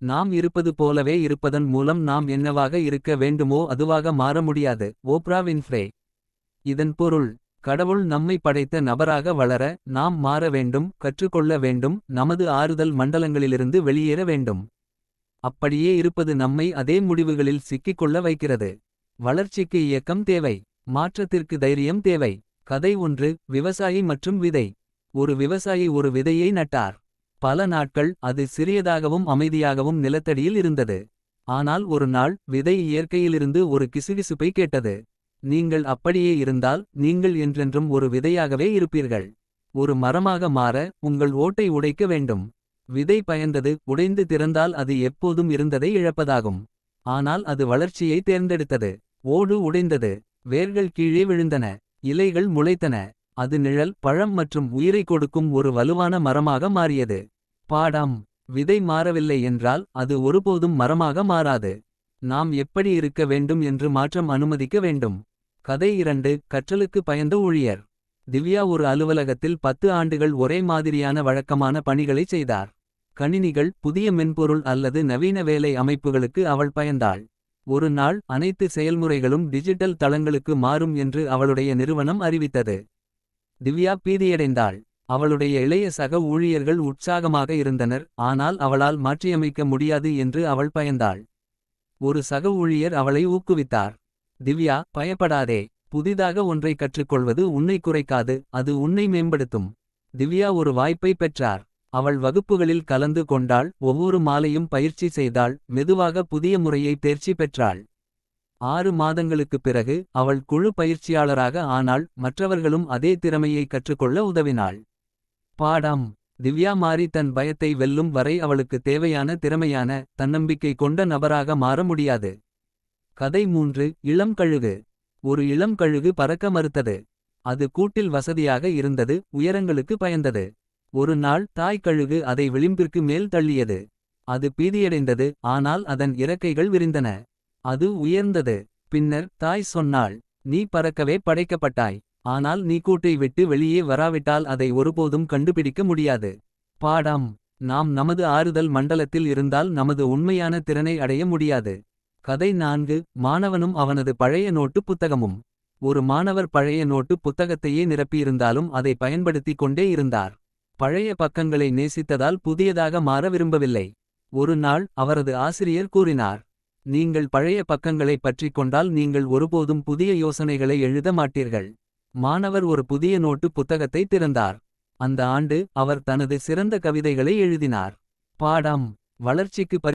நாம் இருப்பது போலவே இருப்பதன் மூலம் நாம் என்னவாக இருக்க வேண்டுமோ அதுவாக மாற முடியாது. Opera Winfrey. இதன் பொருள், கடவுள் நம்மை படைத்த நபராக வளர நாம் மாற வேண்டும், கற்றுக்கொள்ள வேண்டும், நமது ஆறுதல் மண்டலங்களிலிருந்து வெளியேற வேண்டும். அப்படியே இருப்பது நம்மை அதே முடிவுகளில் சிக்கிக்கொள்ள வைக்கிறது. வளர்ச்சிக்கு இயக்கம் தேவை. மாற்றத்திற்கு தைரியம் தேவை. கதை 1. விவசாயி மற்றும் விதை. ஒரு விவசாயி ஒரு விதையை நட்டார். பல நாட்கள் அது சிறியதாகவும் அமைதியாகவும் நிலத்தடியில் இருந்தது. ஆனால் ஒரு நாள் விதை இயற்கையிலிருந்து ஒரு கிசுகிசுப்பை கேட்டது. நீங்கள் அப்படியே இருந்தால் நீங்கள் என்றென்றும் ஒரு விதையாகவே இருப்பீர்கள். ஒரு மரமாக மாற உங்கள் ஓட்டை உடைக்க வேண்டும். விதை பயந்தது. உடைந்து திறந்தால் அது எப்போதும் இருந்ததை இழப்பதாகும். ஆனால் அது வளர்ச்சியை தேர்ந்தெடுத்தது. ஓடு உடைந்தது. வேர்கள் கீழே விழுந்தன. இலைகள் முளைத்தன. அது நிழல், பழம் மற்றும் உயிரை கொடுக்கும் ஒரு வலுவான மரமாக மாறியது. பாடம்: விதை மாறவில்லை என்றால் அது ஒருபோதும் மரமாக மாறாது. நாம் எப்படி இருக்க வேண்டும் என்று மாற்றம் அனுமதிக்க வேண்டும். கதை 2. கற்றலுக்கு பயந்த ஊழியர். திவ்யா ஒரு அலுவலகத்தில் 10 ஆண்டுகள் ஒரே மாதிரியான வழக்கமான பணிகளைச் செய்தார். கணினிகள், புதிய மென்பொருள் அல்லது நவீன வேலை அமைப்புகளுக்கு அவள் பயந்தாள். ஒரு நாள் அனைத்து செயல்முறைகளும் டிஜிட்டல் தளங்களுக்கு மாறும் என்று அவளுடைய நிறுவனம் அறிவித்தது. திவ்யா பீதியடைந்தாள். அவளுடைய இளைய சக ஊழியர்கள் உற்சாகமாக இருந்தனர், ஆனால் அவளால் மாற்றியமைக்க முடியாது என்று அவள் பயந்தாள். ஒரு சக ஊழியர் அவளை ஊக்குவித்தார். திவ்யா, பயப்படாதே. புதிதாக ஒன்றை கற்றுக்கொள்வது உன்னை குறைக்காது, அது உன்னை மேம்படுத்தும். திவ்யா ஒரு வாய்ப்பை பெற்றார். அவள் வகுப்புகளில் கலந்து கொண்டாள், ஒவ்வொரு மாலையும் பயிற்சி செய்தாள், மெதுவாக புதிய முறையை தேர்ச்சி பெற்றாள். 6 மாதங்களுக்குப் பிறகு அவள் குழு பயிற்சியாளராக ஆனாள், மற்றவர்களும் அதே திறமையை கற்றுக்கொள்ள உதவினாள். பாடம்: திவ்யா மாறி தன் பயத்தை வெல்லும் வரை அவளுக்கு தேவையான திறமையான, தன்னம்பிக்கை கொண்ட நபராக மாற முடியாது. கதை 3. இளம் கழுகு. ஒரு இளம் கழுகு பறக்க மறுத்தது. அது கூட்டில் வசதியாக இருந்தது, உயரங்களுக்கு பயந்தது. ஒரு நாள் தாய் கழுகு அதை விளிம்பிற்கு மேல் தள்ளியது. அது பீதியடைந்தது, ஆனால் அதன் இறக்கைகள் விரிந்தன. அது உயர்ந்தது. பின்னர் தாய் சொன்னாள், நீ பறக்கவே படைக்கப்பட்டாய். ஆனால் நீ கூட்டை விட்டு வெளியே வராவிட்டால் அதை ஒருபோதும் கண்டுபிடிக்க முடியாது. பாடம்: நாம் நமது ஆறுதல் மண்டலத்தில் இருந்தால் நமது உண்மையான திறனை அடைய முடியாது. கதை 4. மாணவனும் அவனது பழைய நோட்டு புத்தகமும். ஒரு மாணவர் பழைய நோட்டு புத்தகத்தையே நிரப்பியிருந்தாலும் அதை பயன்படுத்திக் கொண்டே இருந்தார். பழைய பக்கங்களை நேசித்ததால் புதியதாக மாற விரும்பவில்லை. ஒரு நாள் அவரது ஆசிரியர் கூறினார், நீங்கள் பழைய பக்கங்களை பற்றிக் கொண்டால் நீங்கள் ஒருபோதும் புதிய யோசனைகளை எழுத மாட்டீர்கள். மாணவர் ஒரு புதிய நோட்டு புத்தகத்தை திறந்தார். அந்த ஆண்டு அவர் தனது சிறந்த கவிதைகளை எழுதினார். பாடம்: வளர்ச்சிக்கு